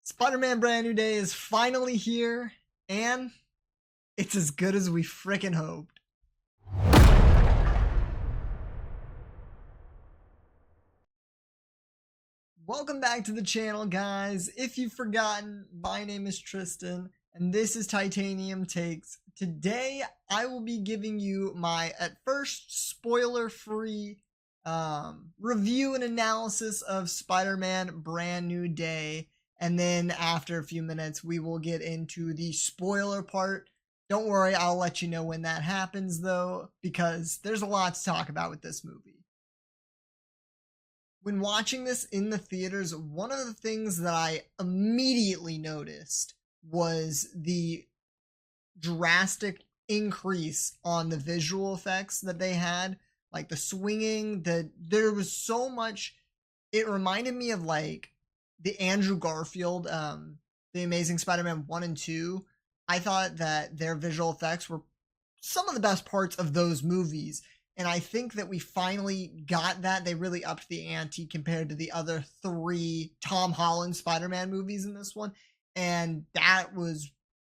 Spider-Man Brand New Day is finally here, and it's as good as we frickin' hoped. Welcome back to the channel, guys. If you've forgotten, my name is Tristan, and this is Titanium Takes. Today, I will be giving you my, at first, spoiler-free review and analysis of Spider-Man Brand New Day. And then after a few minutes, we will get into the spoiler part. Don't worry, I'll let you know when that happens, though, because there's a lot to talk about with this movie. When watching this in the theaters, one of the things that I immediately noticed was the drastic increase on the visual effects that they had. Like the swinging, there was so much. It reminded me of like the Andrew Garfield, the Amazing Spider-Man 1 and 2. I thought that their visual effects were some of the best parts of those movies. And I think that we finally got that. They really upped the ante compared to the other three Tom Holland Spider-Man movies in this one. And that was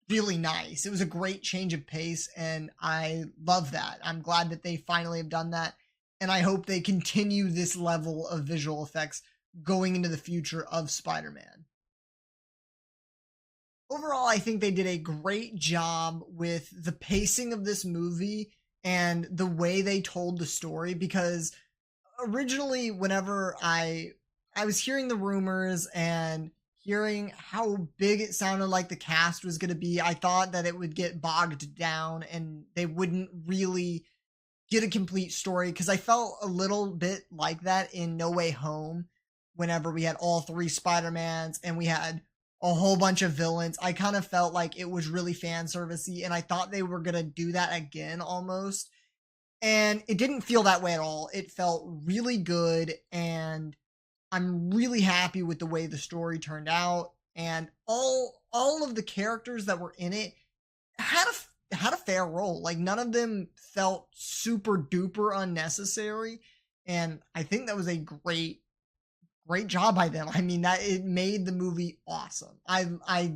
really nice. It was a great change of pace, and I love that. I'm glad that they finally have done that. And I hope they continue this level of visual effects going into the future of Spider-Man. Overall, I think they did a great job with the pacing of this movie and the way they told the story, because originally whenever I was hearing the rumors and hearing how big it sounded like the cast was going to be, I thought that it would get bogged down and they wouldn't really get a complete story, because I felt a little bit like that in No Way Home whenever we had all three Spider-Mans and we had a whole bunch of villains. I kind of felt like it was really fan servicey, and I thought they were going to do that again almost. And it didn't feel that way at all. It felt really good, and I'm really happy with the way the story turned out. And all of the characters that were in it had a fair role. Like, none of them felt super duper unnecessary, and I think that was a great job by them. I mean, that it made the movie awesome. I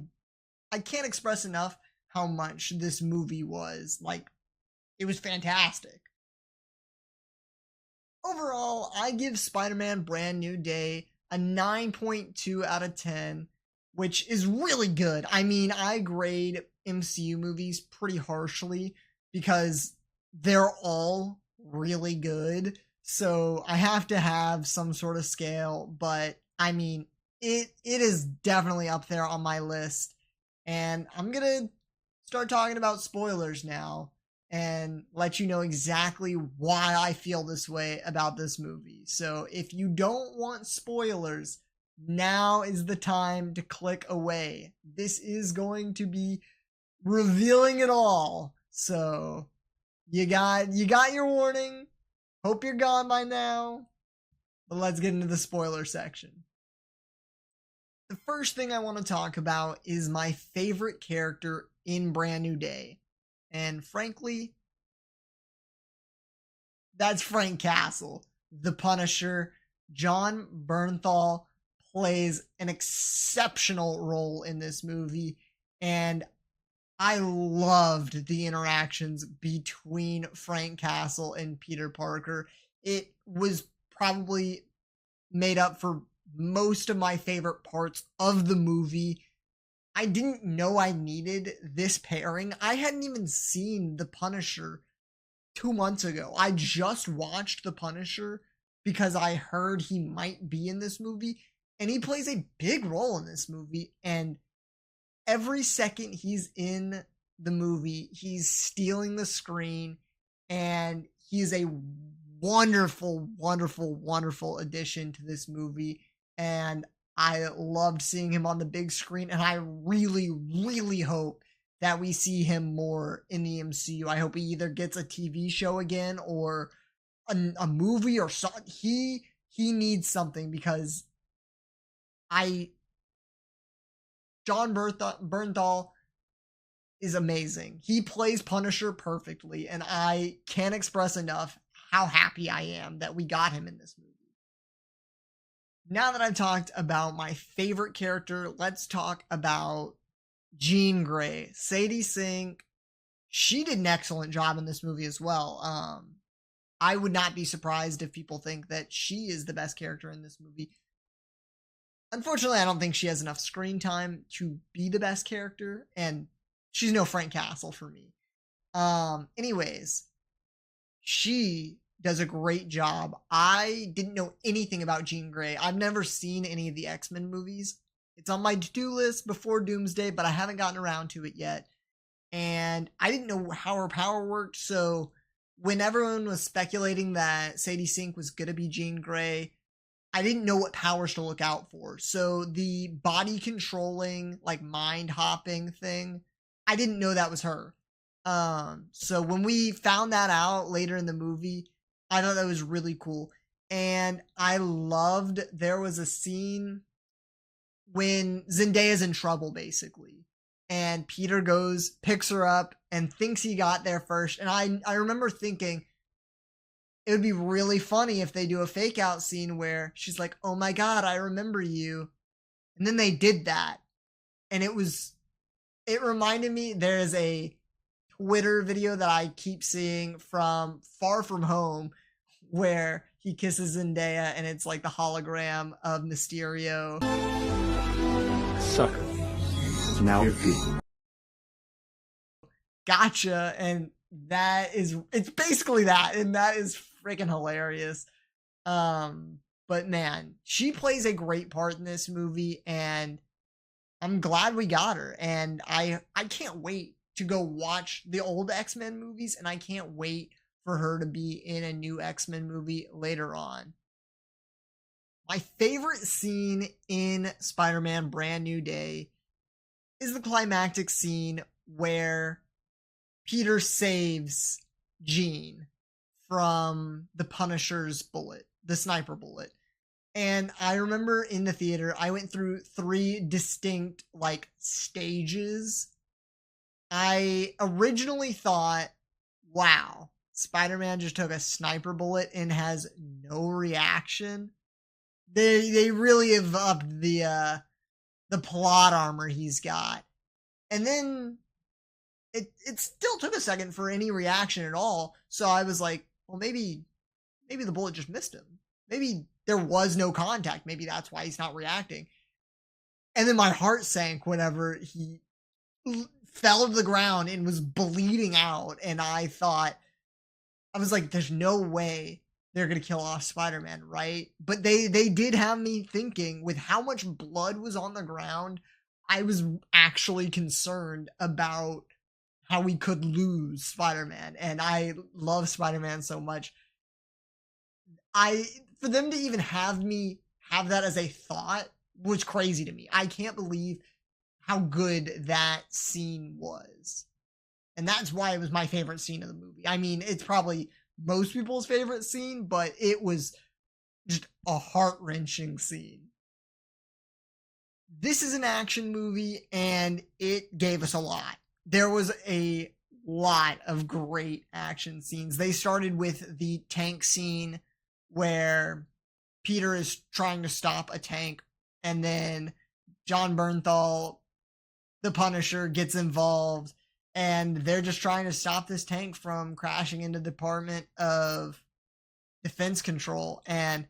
can't express enough how much this movie was like. It was fantastic. Overall, I give Spider-Man Brand New Day a 9.2 out of 10, which is really good. I mean, I grade MCU movies pretty harshly because they're all really good. So I have to have some sort of scale, but I mean, it is definitely up there on my list. And I'm gonna start talking about spoilers now and let you know exactly why I feel this way about this movie. So if you don't want spoilers, now is the time to click away. This is going to be revealing it all. So you got your warning. Hope you're gone by now, but let's get into the spoiler section. The first thing I want to talk about is my favorite character in Brand New Day. And frankly, that's Frank Castle, the Punisher. Jon Bernthal plays an exceptional role in this movie, and I loved the interactions between Frank Castle and Peter Parker. It was probably made up for most of my favorite parts of the movie. I didn't know I needed this pairing. I hadn't even seen The Punisher 2 months ago. I just watched The Punisher because I heard he might be in this movie, and he plays a big role in this movie, and every second he's in the movie, he's stealing the screen, and he's a wonderful, wonderful, wonderful addition to this movie. And I loved seeing him on the big screen, and I really, really hope that we see him more in the MCU. I hope he either gets a TV show again or a movie or something. He needs something, because Jon Bernthal is amazing. He plays Punisher perfectly, and I can't express enough how happy I am that we got him in this movie. Now that I've talked about my favorite character, let's talk about Jean Grey. Sadie Sink, she did an excellent job in this movie as well. I would not be surprised if people think that she is the best character in this movie. Unfortunately, I don't think she has enough screen time to be the best character, and she's no Frank Castle for me. Anyways, she does a great job. I didn't know anything about Jean Grey. I've never seen any of the X-Men movies. It's on my to-do list before Doomsday, but I haven't gotten around to it yet. And I didn't know how her power worked, so when everyone was speculating that Sadie Sink was going to be Jean Grey, I didn't know what powers to look out for. So the body controlling, like mind hopping thing, I didn't know that was her. So when we found that out later in the movie, I thought that was really cool. And I loved, there was a scene when Zendaya's in trouble, basically. And Peter goes, picks her up, and thinks he got there first. And I remember thinking, it would be really funny if they do a fake out scene where she's like, oh my God, I remember you. And then they did that. And it reminded me, there's a Twitter video that I keep seeing from Far From Home where he kisses Zendaya and it's like the hologram of Mysterio. Sucker. Now good. Gotcha. And it's basically that. And that is freaking hilarious. But man, she plays a great part in this movie and I'm glad we got her. And I can't wait to go watch the old X-Men movies, and I can't wait for her to be in a new X-Men movie later on. My favorite scene in Spider-Man Brand New Day is the climactic scene where Peter saves Jean from the Punisher's bullet, the sniper bullet. And I remember in the theater, I went through 3 distinct, stages. I originally thought, wow, Spider-Man just took a sniper bullet and has no reaction. They really have upped the plot armor he's got. And then it still took a second for any reaction at all. So I was like, well, maybe the bullet just missed him. Maybe there was no contact. Maybe that's why he's not reacting. And then my heart sank whenever he fell to the ground and was bleeding out. And I was like, there's no way they're going to kill off Spider-Man, right? But they did have me thinking with how much blood was on the ground. I was actually concerned about how we could lose Spider-Man. And I love Spider-Man so much. For them to even have me have that as a thought was crazy to me. I can't believe how good that scene was. And that's why it was my favorite scene of the movie. I mean, it's probably most people's favorite scene, but it was just a heart-wrenching scene. This is an action movie, and it gave us a lot. There was a lot of great action scenes. They started with the tank scene where Peter is trying to stop a tank, and then John Bernthal, the Punisher, gets involved, and they're just trying to stop this tank from crashing into the Department of Defense Control. And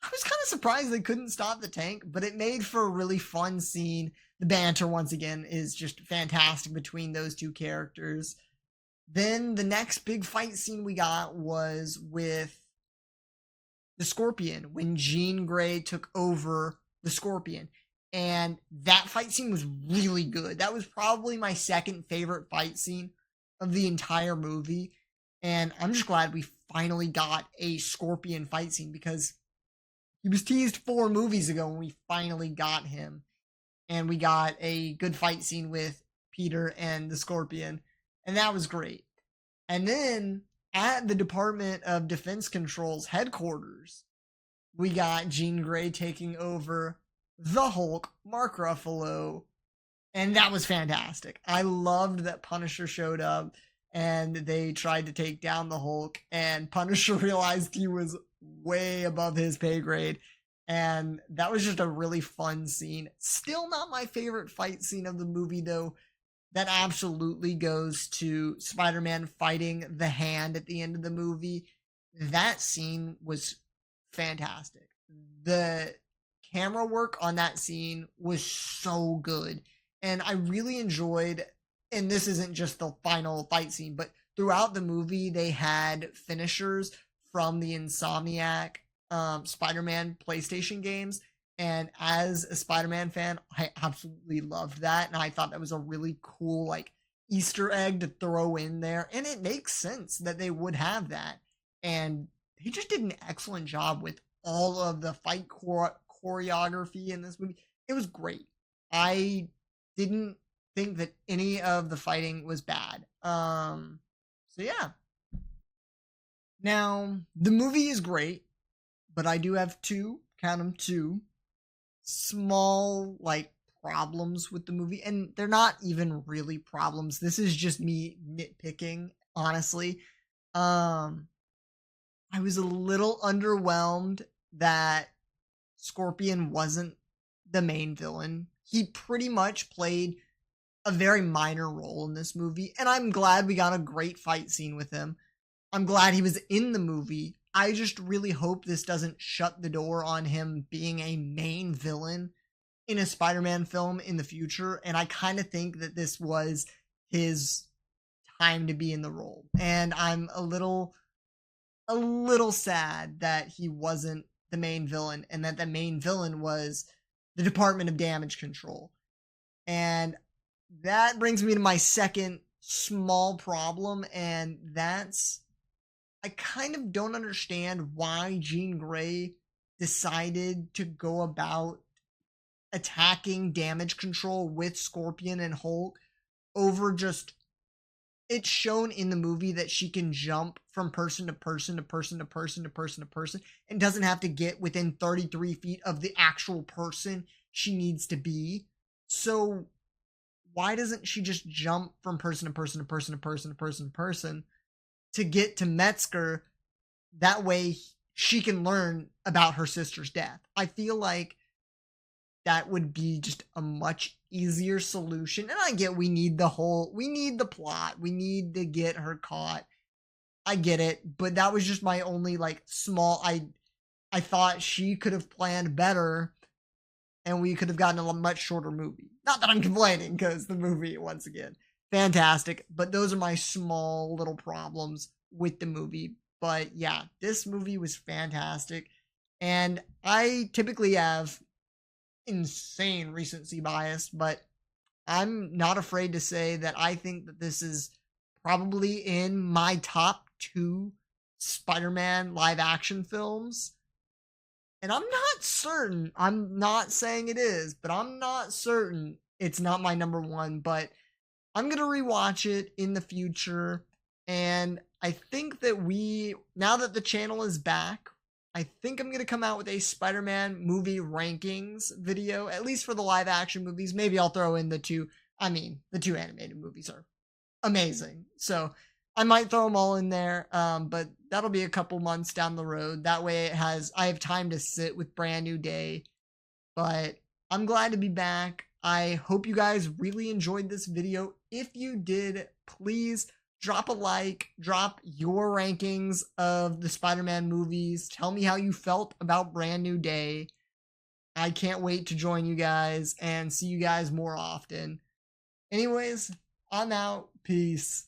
I was kind of surprised they couldn't stop the tank, but it made for a really fun scene. The banter, once again, is just fantastic between those two characters. Then the next big fight scene we got was with the Scorpion, when Jean Grey took over the Scorpion. And that fight scene was really good. That was probably my second favorite fight scene of the entire movie. And I'm just glad we finally got a Scorpion fight scene, because he was teased 4 movies ago when we finally got him. And we got a good fight scene with Peter and the Scorpion. And that was great. And then at the Department of Defense Control's headquarters, we got Jean Grey taking over the Hulk, Mark Ruffalo, and that was fantastic. I loved that Punisher showed up and they tried to take down the Hulk, and Punisher realized he was way above his pay grade And that was just a really fun scene. Still not my favorite fight scene of the movie, though. That absolutely goes to Spider-Man fighting the Hand at the end of the movie. That scene was fantastic. The camera work on that scene was so good. And I really enjoyed, and this isn't just the final fight scene, but throughout the movie, they had finishers from the Insomniac Spider-Man PlayStation games. And as a Spider-Man fan, I absolutely loved that. And I thought that was a really cool, like, Easter egg to throw in there. And it makes sense that they would have that. And they just did an excellent job with all of the fight choreography in this movie. It was great. I didn't think that any of the fighting was bad. So yeah. Now, the movie is great, but I do have count them two, small, like, problems with the movie. And they're not even really problems. This is just me nitpicking, honestly. I was a little underwhelmed that Scorpion wasn't the main villain. He pretty much played a very minor role in this movie, and I'm glad we got a great fight scene with him. I'm glad he was in the movie. I just really hope this doesn't shut the door on him being a main villain in a Spider-Man film in the future, and I kind of think that this was his time to be in the role. And I'm a little sad that he wasn't the main villain and that the main villain was the Department of Damage Control. And that brings me to my second small problem, and that's I kind of don't understand why Jean Grey decided to go about attacking Damage Control with Scorpion and Hulk over just it's shown in the movie that she can jump from person to person to person to person to person to person and doesn't have to get within 33 feet of the actual person she needs to be. So why doesn't she just jump from person to person to person to person to person to person to get to Metzger? That way she can learn about her sister's death. I feel like that would be just a much easier solution. And I get we need the plot. We need to get her caught. I get it, but that was just my only like small I thought she could have planned better and we could have gotten a much shorter movie. Not that I'm complaining, because the movie, once again, fantastic. But those are my small little problems with the movie. But yeah, this movie was fantastic. And I typically have insane recency bias, but I'm not afraid to say that I think that this is probably in my top 2 Spider-Man live action films. And I'm not certain, I'm not saying it is, but I'm not certain it's not my number 1, but I'm going to rewatch it in the future. And I think that now that the channel is back, I think I'm going to come out with a Spider-Man movie rankings video, at least for the live action movies. Maybe I'll throw in the 2 animated movies are amazing. So I might throw them all in there, but that'll be a couple months down the road. That way I have time to sit with Brand New Day. But I'm glad to be back. I hope you guys really enjoyed this video. If you did, please drop a like, drop your rankings of the Spider-Man movies. Tell me how you felt about Brand New Day. I can't wait to join you guys and see you guys more often. Anyways, I'm out. Peace.